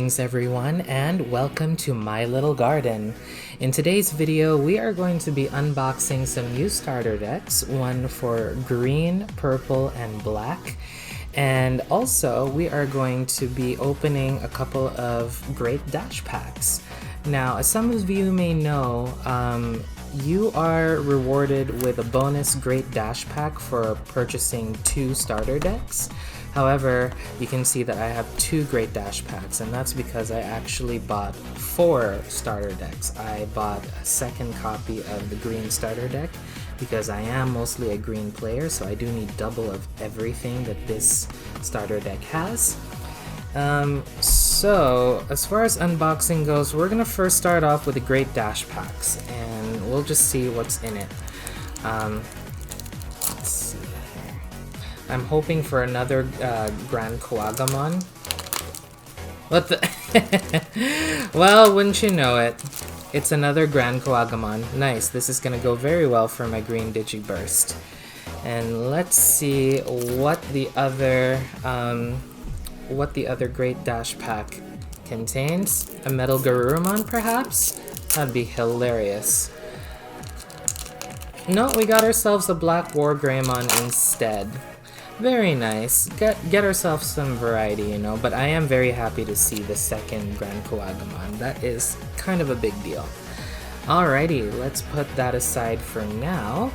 Greetings everyone, and welcome to my little garden. In today's video, we are going to be unboxing some new starter decks, one for green, purple, and black. And also, we are going to be opening a couple of Great Dash Packs. Now, as some of you may know, you are rewarded with a bonus Great Dash Pack for purchasing 2 starter decks. However, you can see that I have 2 Great Dash Packs, and that's because I actually bought 4 starter decks. I bought a second copy of the green starter deck because I am mostly a green player, so I do need double of everything that this starter deck has. So as far as unboxing goes, we're gonna first start off with the Great Dash Packs, and we'll just see what's in it. Let's see here. I'm hoping for another Grand Koagamon. What the? Well, wouldn't you know it? It's another Grand Koagamon. Nice, this is gonna go very well for my green Digiburst. And let's see what the other Great Dash Pack contains. A Metal Garurumon, perhaps? That'd be hilarious. No, we got ourselves a Black War Greymon instead. Very nice. Get ourselves some variety, you know, but I am very happy to see the second Grand Koagamon. That is kind of a big deal. Alrighty, let's put that aside for now.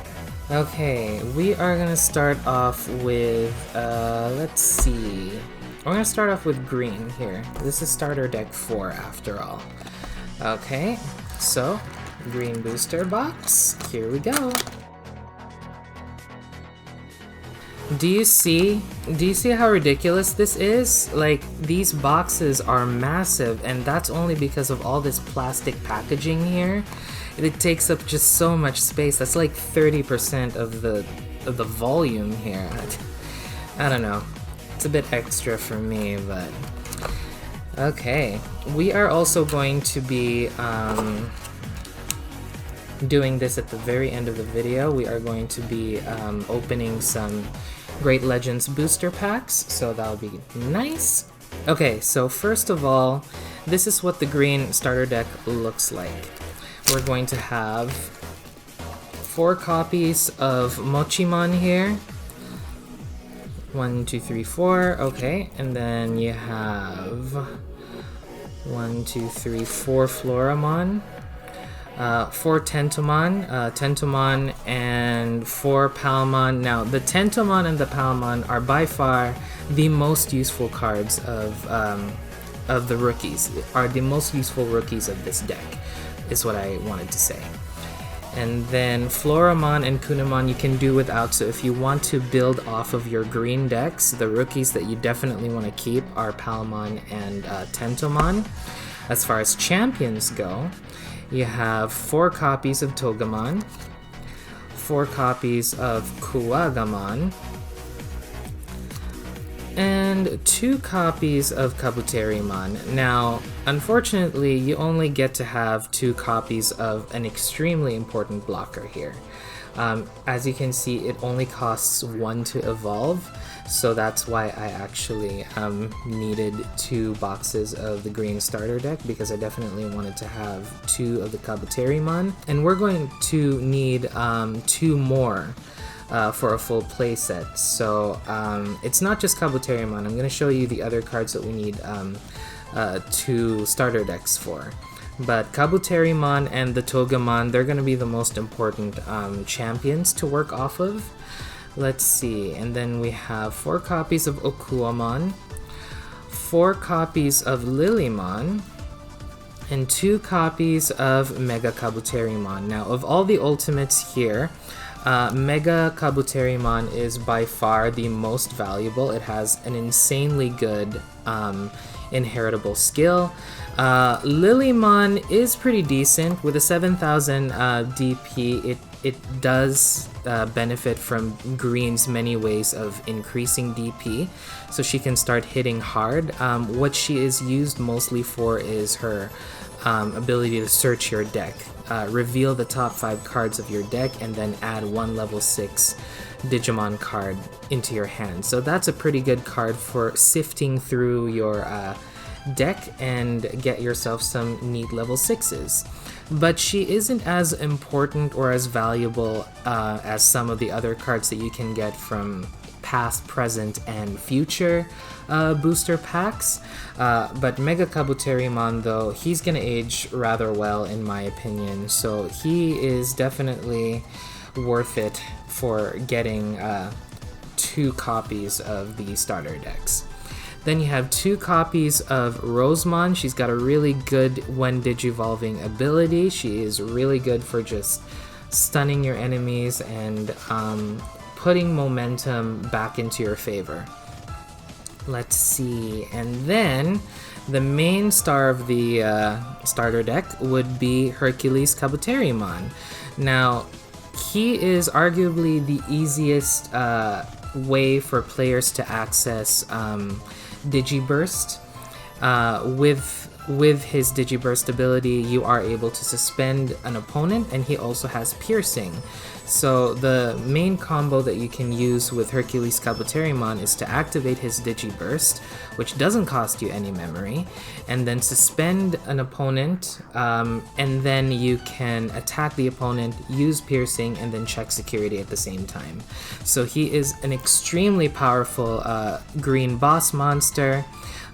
Okay, we are gonna start off with, let's see. We're gonna start off with green here. This is starter deck 4 after all. Okay, so green booster box, here we go. Do you see how ridiculous this is? Like, these boxes are massive, and that's only because of all this plastic packaging here. It takes up just so much space. That's like 30% of the volume here. I don't know. It's a bit extra for me, but okay. We are also going to be doing this at the very end of the video. We are going to be opening some Great Legends booster packs, so that'll be nice. Okay, so first of all, this is what the green starter deck looks like. We're going to have 4 copies of Mochimon here. 1, 2, 3, 4, okay, and then you have 1, 2, 3, 4 Floramon, 4 Tentomon, and 4 Palmon. Now, the Tentomon and the Palmon are by far the most useful cards of the rookies, are the most useful rookies of this deck, is what I wanted to say. And then Floramon and Kunamon you can do without, so if you want to build off of your green decks, the rookies that you definitely want to keep are Palmon and Tentomon. As far as champions go, you have 4 copies of Togemon, 4 copies of Koagamon, and 2 copies of Kabuterimon. Now, unfortunately, you only get to have 2 copies of an extremely important blocker here. As you can see, it only costs 1 to evolve, so that's why I actually needed 2 boxes of the green starter deck, because I definitely wanted to have 2 of the Kabuterimon, and we're going to need 2 more for a full playset. So it's not just Kabuterimon. I'm going to show you the other cards that we need 2 starter decks for. But Kabuterimon and the Togemon, they're going to be the most important champions to work off of. Let's see, and then we have 4 copies of Okuamon, 4 copies of Lilymon, and 2 copies of Mega Kabuterimon. Now, of all the ultimates here, Mega Kabuterimon is by far the most valuable. It has an insanely good inheritable skill. Lilymon is pretty decent. With a 7,000 DP, it does benefit from green's many ways of increasing DP, so she can start hitting hard. What she is used mostly for is her ability to search your deck, reveal the top 5 cards of your deck, and then add 1 level 6 Digimon card into your hand. So that's a pretty good card for sifting through your deck and get yourself some neat level 6s. But she isn't as important or as valuable as some of the other cards that you can get from past, present, and future booster packs. But Mega Kabuterimon, though, he's gonna age rather well in my opinion, so he is definitely worth it for getting 2 copies of the starter decks. Then you have 2 copies of Rosemon. She's got a really good when digivolving ability. She is really good for just stunning your enemies and putting momentum back into your favor. Let's see, and then the main star of the starter deck would be Hercules Kabuterimon. Now, he is arguably the easiest way for players to access Digiburst. With his Digiburst ability, you are able to suspend an opponent, and he also has Piercing. So the main combo that you can use with Hercules Kabuterimon is to activate his Digiburst, which doesn't cost you any memory, and then suspend an opponent, and then you can attack the opponent, use Piercing, and then check security at the same time. So he is an extremely powerful green boss monster.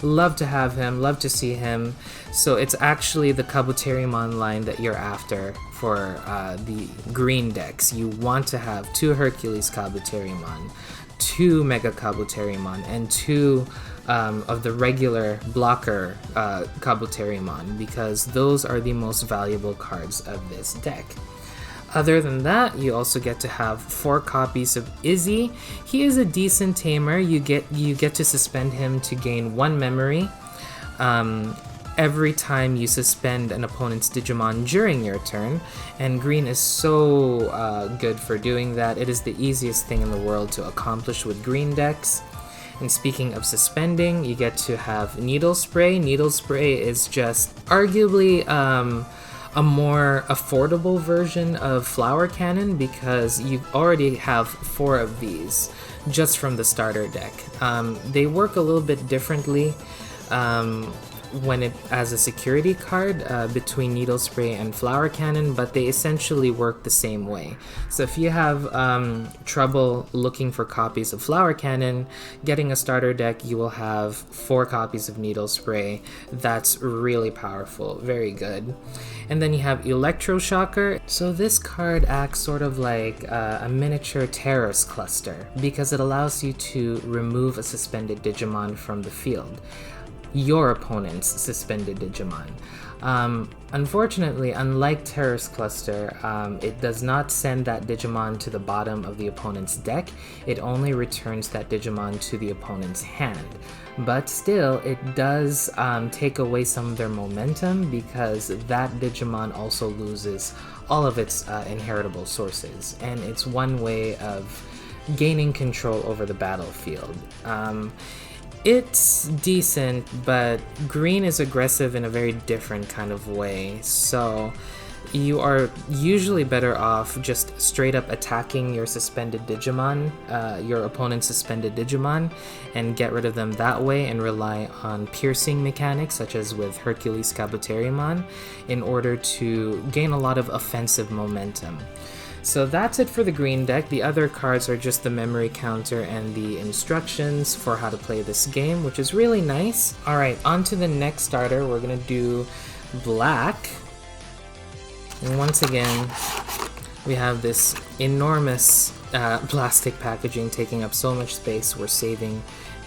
Love to have him, love to see him. So it's actually the Kabuterimon line that you're after for the green decks. You want to have 2 Hercules Kabuterimon, 2 Mega Kabuterimon, and 2 of the regular blocker Kabuterimon, because those are the most valuable cards of this deck. Other than that, you also get to have 4 copies of Izzy. He is a decent tamer. You get to suspend him to gain 1 memory every time you suspend an opponent's Digimon during your turn, and green is so good for doing that. It is the easiest thing in the world to accomplish with green decks. And speaking of suspending, you get to have Needle Spray. Needle Spray is just arguably a more affordable version of Flower Cannon, because you already have 4 of these just from the starter deck. They work a little bit differently when it as a security card between Needle Spray and Flower Cannon, but they essentially work the same way. So if you have trouble looking for copies of Flower Cannon, getting a starter deck, you will have 4 copies of Needle Spray. That's really powerful, very good. And then you have Electroshocker. So this card acts sort of like a miniature terrorist cluster, because it allows you to remove a suspended Digimon from the field. Your opponent's suspended Digimon. Unfortunately, unlike Terrorist Cluster, it does not send that Digimon to the bottom of the opponent's deck. It only returns that Digimon to the opponent's hand. But still, it does take away some of their momentum, because that Digimon also loses all of its inheritable sources, and it's one way of gaining control over the battlefield. It's decent, but green is aggressive in a very different kind of way, so you are usually better off just straight up attacking your suspended Digimon, your opponent's suspended Digimon, and get rid of them that way, and rely on piercing mechanics such as with Hercules Kabuterimon in order to gain a lot of offensive momentum. So that's it for the green deck. The other cards are just the memory counter and the instructions for how to play this game, which is really nice. Alright, on to the next starter. We're gonna do black. And once again, we have this enormous plastic packaging taking up so much space. We're saving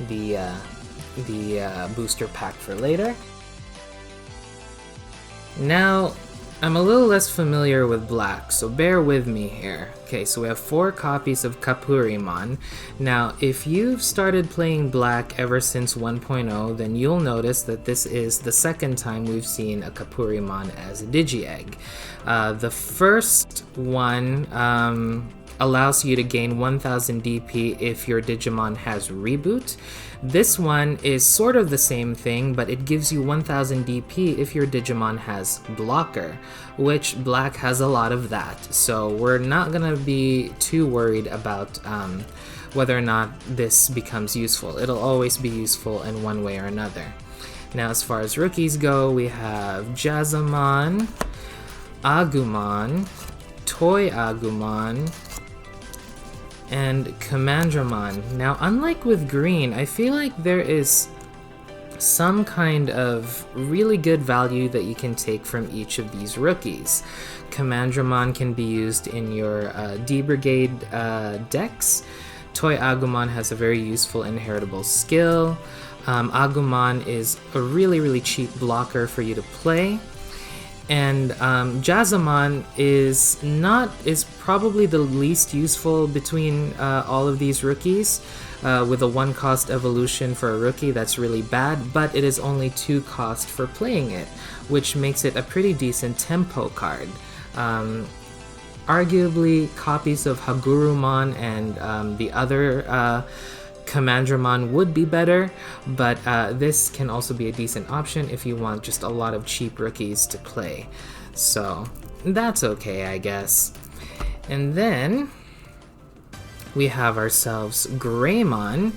the booster pack for later. Now, I'm a little less familiar with black, so bear with me here. Okay, so we have 4 copies of Kabuterimon. Now, if you've started playing black ever since 1.0, then you'll notice that this is the second time we've seen a Kabuterimon as a Digi-Egg. The first one allows you to gain 1000 DP if your Digimon has Reboot. This one is sort of the same thing, but it gives you 1000 DP if your Digimon has Blocker, which black has a lot of that, so we're not gonna be too worried about whether or not this becomes useful. It'll always be useful in one way or another. Now, as far as rookies go, we have Jazamon, Agumon, Toy Agumon, and Commandramon. Now, unlike with green, I feel like there is some kind of really good value that you can take from each of these rookies. Commandramon can be used in your D-Brigade decks. Toy Agumon has a very useful inheritable skill. Agumon is a really cheap blocker for you to play. And Jazamon is probably the least useful between all of these rookies. With a 1-cost evolution for a rookie, that's really bad, but it is only 2 cost for playing it, which makes it a pretty decent tempo card. Arguably, copies of Hagurumon and the other Commandramon would be better, but this can also be a decent option if you want just a lot of cheap rookies to play. So that's okay, I guess. And then we have ourselves Greymon.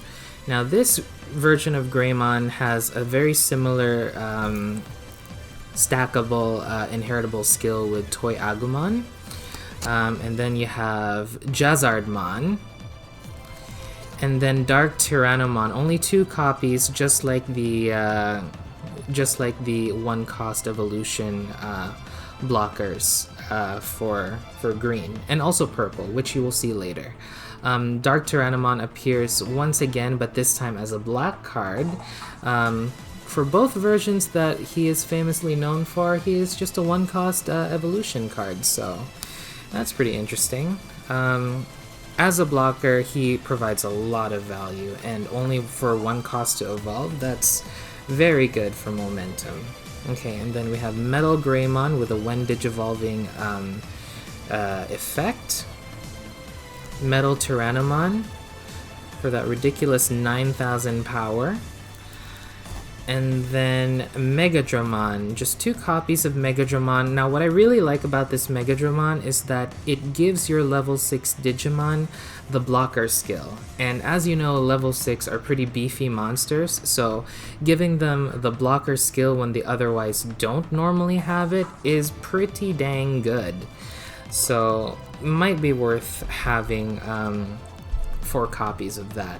Now this version of Greymon has a very similar stackable inheritable skill with Toy Agumon. And then you have Jazzardmon. And then Dark Tyrannomon, only 2 copies, just like the 1-cost evolution blockers for green, and also purple, which you will see later. Dark Tyrannomon appears once again, but this time as a black card. For both versions that he is famously known for, he is just a 1-cost evolution card, so that's pretty interesting. As a blocker, he provides a lot of value, and only for 1 cost to evolve, that's very good for momentum. Okay, and then we have Metal Greymon with a when digivolving effect. Metal Tyrannomon for that ridiculous 9,000 power. And then Megadramon, just 2 copies of Megadramon. Now what I really like about this Megadramon is that it gives your level 6 Digimon the blocker skill. And as you know, level 6 are pretty beefy monsters, so giving them the blocker skill when they otherwise don't normally have it is pretty dang good. So might be worth having 4 copies of that.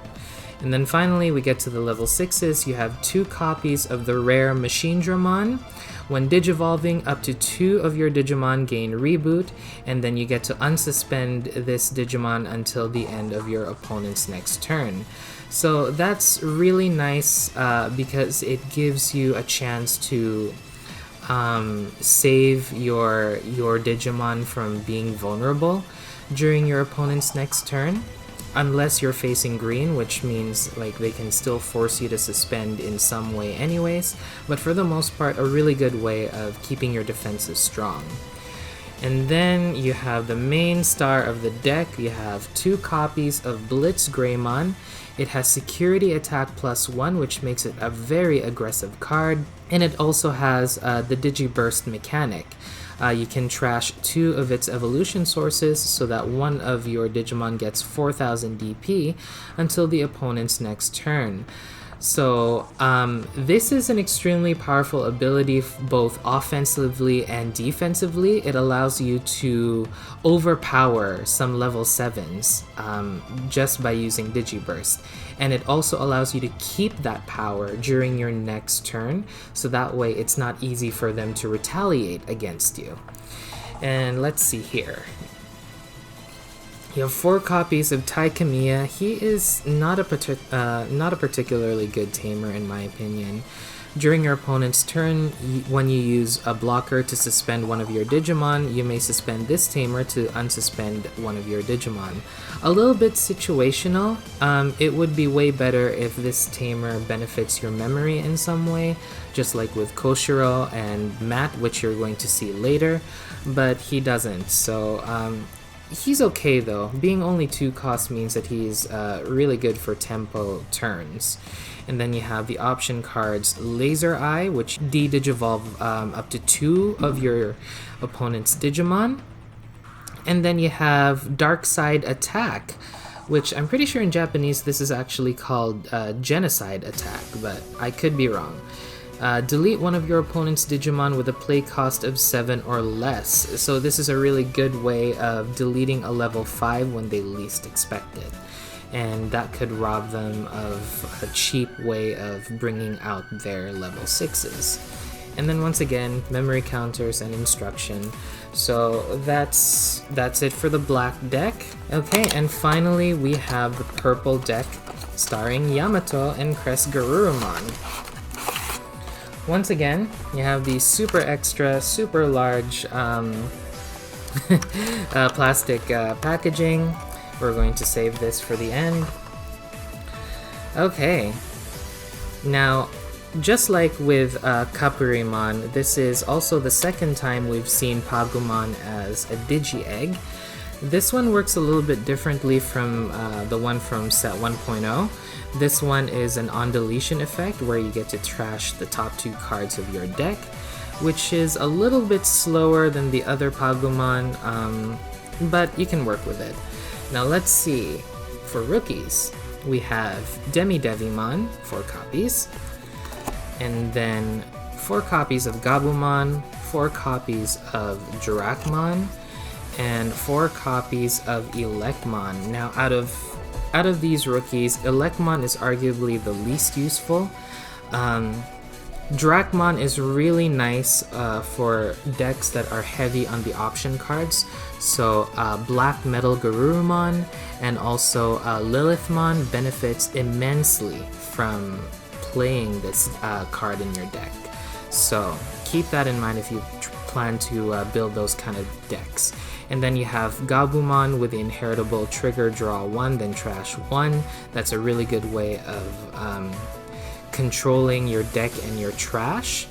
And then finally, we get to the level 6s. You have 2 copies of the rare Machine Dramon. When digivolving, up to 2 of your Digimon gain reboot, and then you get to unsuspend this Digimon until the end of your opponent's next turn. So that's really nice because it gives you a chance to save your Digimon from being vulnerable during your opponent's next turn. Unless you're facing green, which means like they can still force you to suspend in some way anyways, but for the most part a really good way of keeping your defenses strong. And then you have the main star of the deck. You have 2 copies of Blitz Greymon. It has security attack +1, which makes it a very aggressive card, and it also has the Digiburst mechanic. You can trash 2 of its evolution sources so that one of your Digimon gets 4,000 DP until the opponent's next turn. So this is an extremely powerful ability both offensively and defensively. It allows you to overpower some level 7s just by using Digiburst. And it also allows you to keep that power during your next turn, so that way it's not easy for them to retaliate against you. And let's see here. You have 4 copies of Taikamiya. He is not a particularly good tamer in my opinion. During your opponent's turn, when you use a blocker to suspend one of your Digimon, you may suspend this tamer to unsuspend one of your Digimon. A little bit situational. It would be way better if this tamer benefits your memory in some way, just like with Koshiro and Matt, which you're going to see later, but he doesn't, so he's okay though. Being only 2 cost means that he's really good for tempo turns. And then you have the option cards Laser Eye, which de-digivolve up to 2 of your opponent's Digimon. And then you have Dark Side Attack, which I'm pretty sure in Japanese this is actually called Genocide Attack, but I could be wrong. Delete one of your opponent's Digimon with a play cost of 7 or less. So this is a really good way of deleting a level 5 when they least expect it. And that could rob them of a cheap way of bringing out their level 6s. And then once again, memory counters and instruction. So that's it for the black deck. Okay, and finally we have the purple deck starring Yamato and Crest Garurumon. Once again, you have the super extra, super large plastic packaging. We're going to save this for the end. Okay, now just like with Kapurimon, this is also the second time we've seen Pagumon as a Digi-Egg. This one works a little bit differently from the one from set 1.0. This one is an on-deletion effect where you get to trash the top 2 cards of your deck, which is a little bit slower than the other Pagumon, but you can work with it. Now let's see. For rookies, we have Demi-Devimon, 4 copies. And then 4 copies of Gabumon, 4 copies of Jurakmon, and 4 copies of Elecmon. Now out of these rookies, Elecmon is arguably the least useful. Jurakmon is really nice for decks that are heavy on the option cards. So Black Metal Garurumon and also Lilithmon benefits immensely from playing this card in your deck. So keep that in mind if you plan to build those kind of decks. And then you have Gabumon with the inheritable trigger draw 1, then trash 1. That's a really good way of controlling your deck and your trash.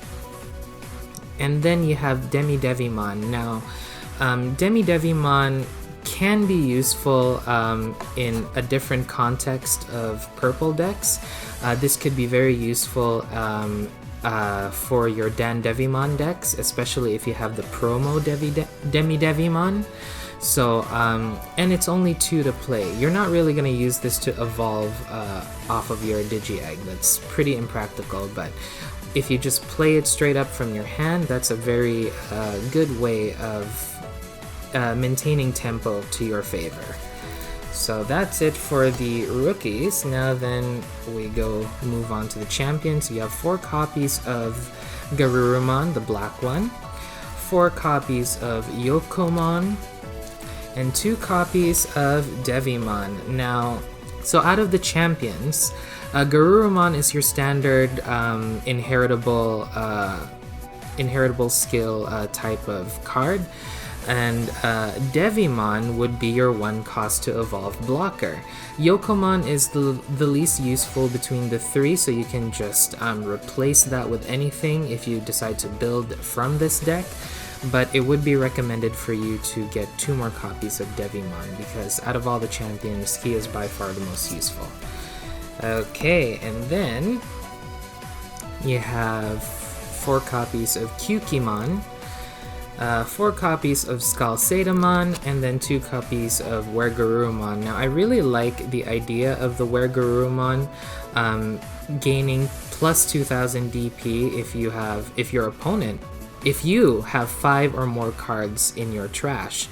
And then you have Demi-Devimon. Now, Demi-Devimon can be useful in a different context of purple decks. This could be very useful for your Dan-Devimon decks, especially if you have the promo Demi-Devimon. So, and it's only 2 to play. You're not really going to use this to evolve off of your Digi-Egg. That's pretty impractical, but if you just play it straight up from your hand, that's a very good way of maintaining tempo to your favor. So that's it for the rookies. Now then we move on to the champions. You have 4 copies of Garurumon, the black one, 4 copies of Yokomon, and 2 copies of Devimon. Now, so out of the champions, Garurumon is your standard inheritable skill type of card. And Devimon would be your 1 cost to evolve blocker. Yokomon is the least useful between the 3, so you can just replace that with anything if you decide to build from this deck. But it would be recommended for you to get 2 more copies of Devimon, because out of all the champions, he is by far the most useful. Okay, and then you have 4 copies of Kyukimon, 4 copies of Skalsedamon, and then 2 copies of Weregarurumon. Now, I really like the idea of the Weregarurumon gaining plus 2000 DP if you have 5 or more cards in your trash.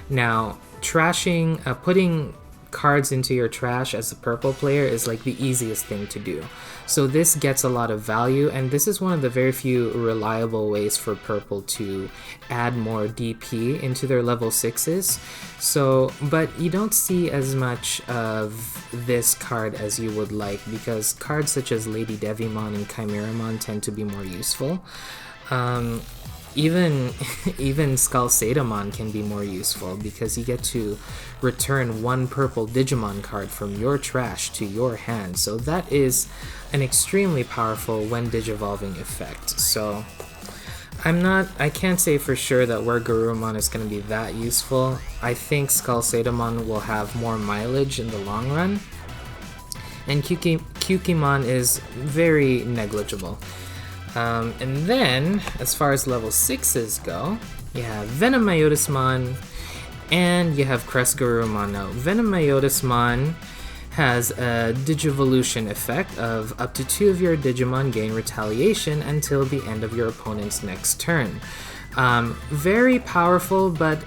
Now, putting cards into your trash as a purple player is like the easiest thing to do. So this gets a lot of value, and this is one of the very few reliable ways for purple to add more DP into their level 6s. So, but you don't see as much of this card as you would like, because cards such as Lady Devimon and Chimeramon tend to be more useful. Even Skalsedamon can be more useful, because you get to return 1 purple Digimon card from your trash to your hand. So that is an extremely powerful when digivolving effect. So I can't say for sure that Weregarurumon is going to be that useful. I think Skalsedamon will have more mileage in the long run, and Kyukimon is very negligible. And then, as far as level 6s go, you have Venomyotismon and you have Crest Garurumon. Now, Venomyotismon has a Digivolution effect of up to 2 of your Digimon gain retaliation until the end of your opponent's next turn. Very powerful, but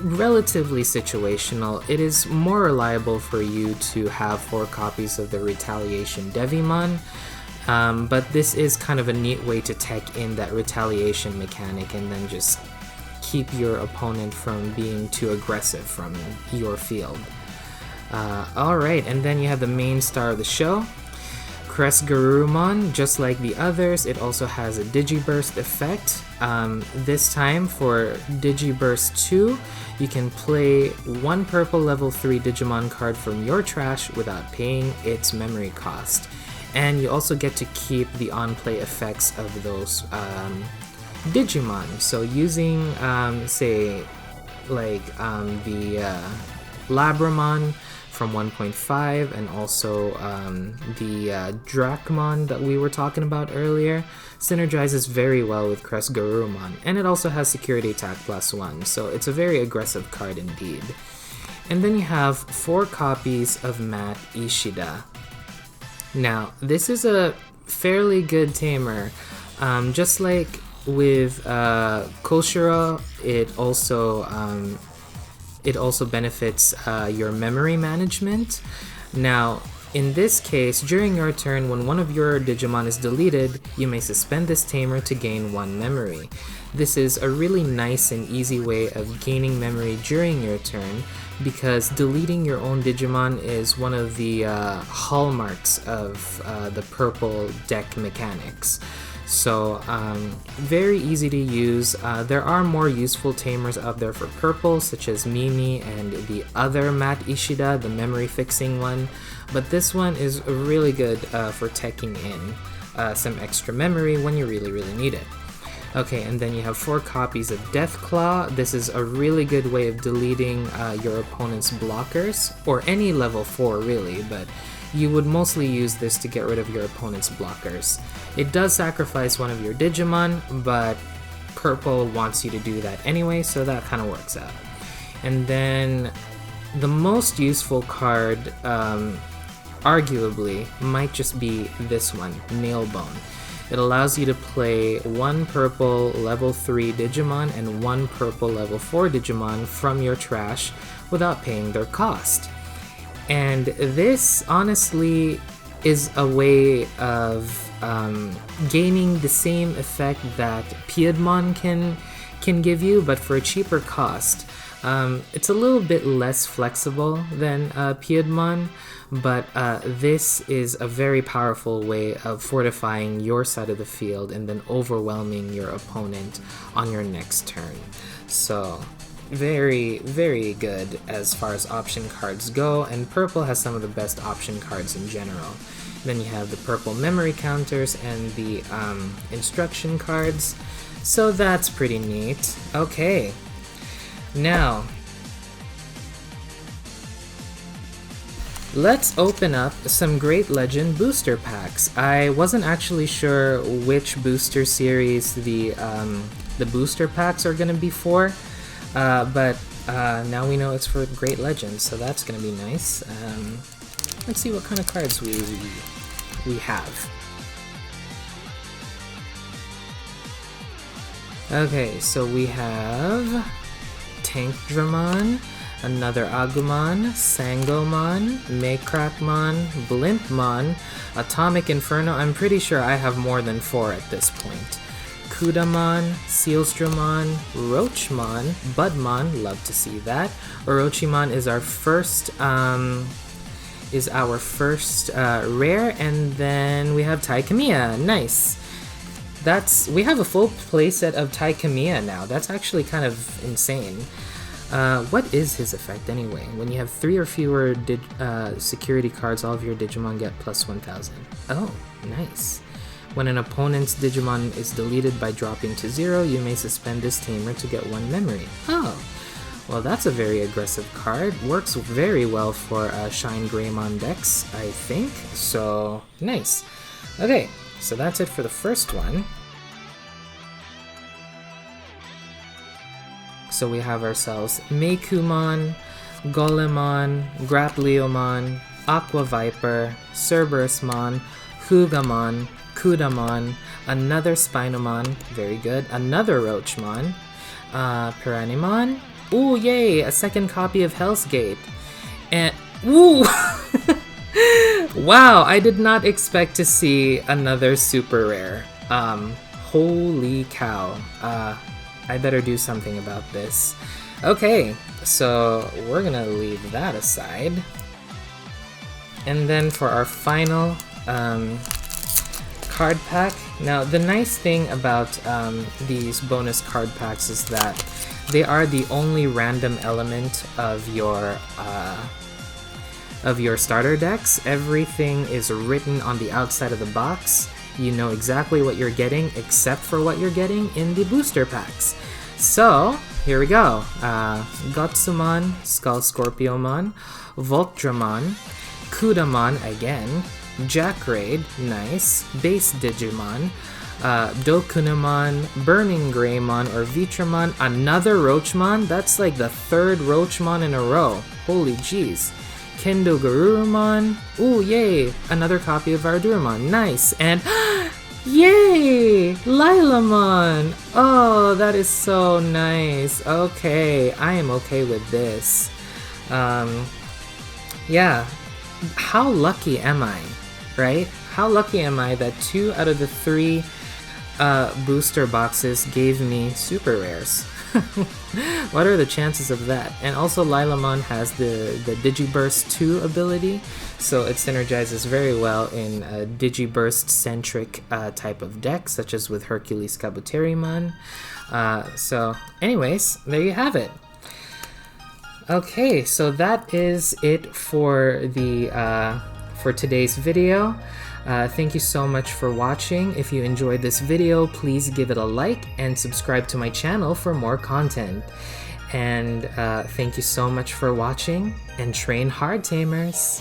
relatively situational. It is more reliable for you to have 4 copies of the Retaliation Devimon, but this is kind of a neat way to tech in that retaliation mechanic and then just keep your opponent from being too aggressive from your field. Alright, and then you have the main star of the show, Kresgarurumon. Just like the others, it also has a Digiburst effect. This time for Digiburst 2, you can play 1 purple level 3 Digimon card from your trash without paying its memory cost. And you also get to keep the on-play effects of those Digimon. So using, say, like the Labramon from 1.5 and also the Dracmon that we were talking about earlier synergizes very well with Kresgarurumon, and it also has security attack +1, so it's a very aggressive card indeed. And then you have 4 copies of Matt Ishida. Now, this is a fairly good tamer. Just like with Koshiro, it also benefits your memory management. Now, in this case, during your turn, when one of your Digimon is deleted, you may suspend this tamer to gain 1 memory. This is a really nice and easy way of gaining memory during your turn, because deleting your own Digimon is one of the hallmarks of the purple deck mechanics. So, very easy to use. There are more useful tamers out there for purple, such as Mimi and the other Matt Ishida, the memory fixing one, but this one is really good for teching in some extra memory when you really need it. Okay, and then you have 4 copies of Deathclaw. This is a really good way of deleting your opponent's blockers, or any level 4 really, but you would mostly use this to get rid of your opponent's blockers. It does sacrifice one of your Digimon, but purple wants you to do that anyway, so that kind of works out. And then the most useful card, arguably, might just be this one, Nailbone. It allows you to play 1 purple level 3 Digimon and 1 purple level 4 Digimon from your trash without paying their cost. And this, honestly, is a way of gaining the same effect that Piedmon can give you, but for a cheaper cost. It's a little bit less flexible than Piedmon, but this is a very powerful way of fortifying your side of the field and then overwhelming your opponent on your next turn. So, very good as far as option cards go, and purple has some of the best option cards in general. Then you have the purple memory counters and the instruction cards, so that's pretty neat. Okay, now let's open up some Great Legend booster packs. I wasn't actually sure which booster series the booster packs are going to be for, but now we know it's for Great Legends, so that's going to be nice. Let's see what kind of cards we have. Okay, so we have Tankdramon, another Agumon, Sangomon, Maycrackmon, Blimpmon, Atomic Inferno. I'm pretty sure I have more than 4 at this point. Kudamon, Sealstramon, Roachmon, Budmon, love to see that. Orochimon is our first rare, and then we have Taikamiya. Nice. We have a full playset of Taikamiya now. That's actually kind of insane. What is his effect anyway? When you have 3 or fewer security cards, all of your Digimon get plus 1000. Oh, nice. When an opponent's Digimon is deleted by dropping to 0, you may suspend this tamer to get 1 memory. Oh, well, that's a very aggressive card. Works very well for Shine Greymon decks, I think. So, nice. Okay, so that's it for the first one. So we have ourselves Meikumon, Golemon, Grapleomon, Aqua Viper, Cerberusmon, Hugamon, Kudamon, another Spinomon, very good, another Roachmon, Piranimon, ooh, yay, a second copy of Hell's Gate, and, ooh! Wow, I did not expect to see another super rare. Holy cow. I better do something about this. Okay, so we're gonna leave that aside. And then for our final card pack. Now, the nice thing about these bonus card packs is that they are the only random element of your starter decks. Everything is written on the outside of the box. You know exactly what you're getting, except for what you're getting in the booster packs. So, here we go. Gotsumon, Skull Scorpiomon, Voltramon, Kudamon again, Jackraid, nice, Base Digimon, Dokunamon, Burning Greymon or Vitramon, another Roachmon, that's like the third Roachmon in a row, holy jeez. Kendo Garurumon, ooh yay, another copy of Ardurumon, nice, and yay, Lilamon, oh that is so nice, okay, I am okay with this. Yeah, how lucky am I, right? How lucky am I that 2 out of the 3 booster boxes gave me super rares? What are the chances of that? And also Lilamon has the Digiburst 2 ability, so it synergizes very well in a Digiburst-centric type of deck, such as with Hercules Kabuterimon. So anyways, there you have it. Okay, so that is it for the for today's video. Thank you so much for watching. If you enjoyed this video, please give it a like and subscribe to my channel for more content. And thank you so much for watching, and train hard, Tamers!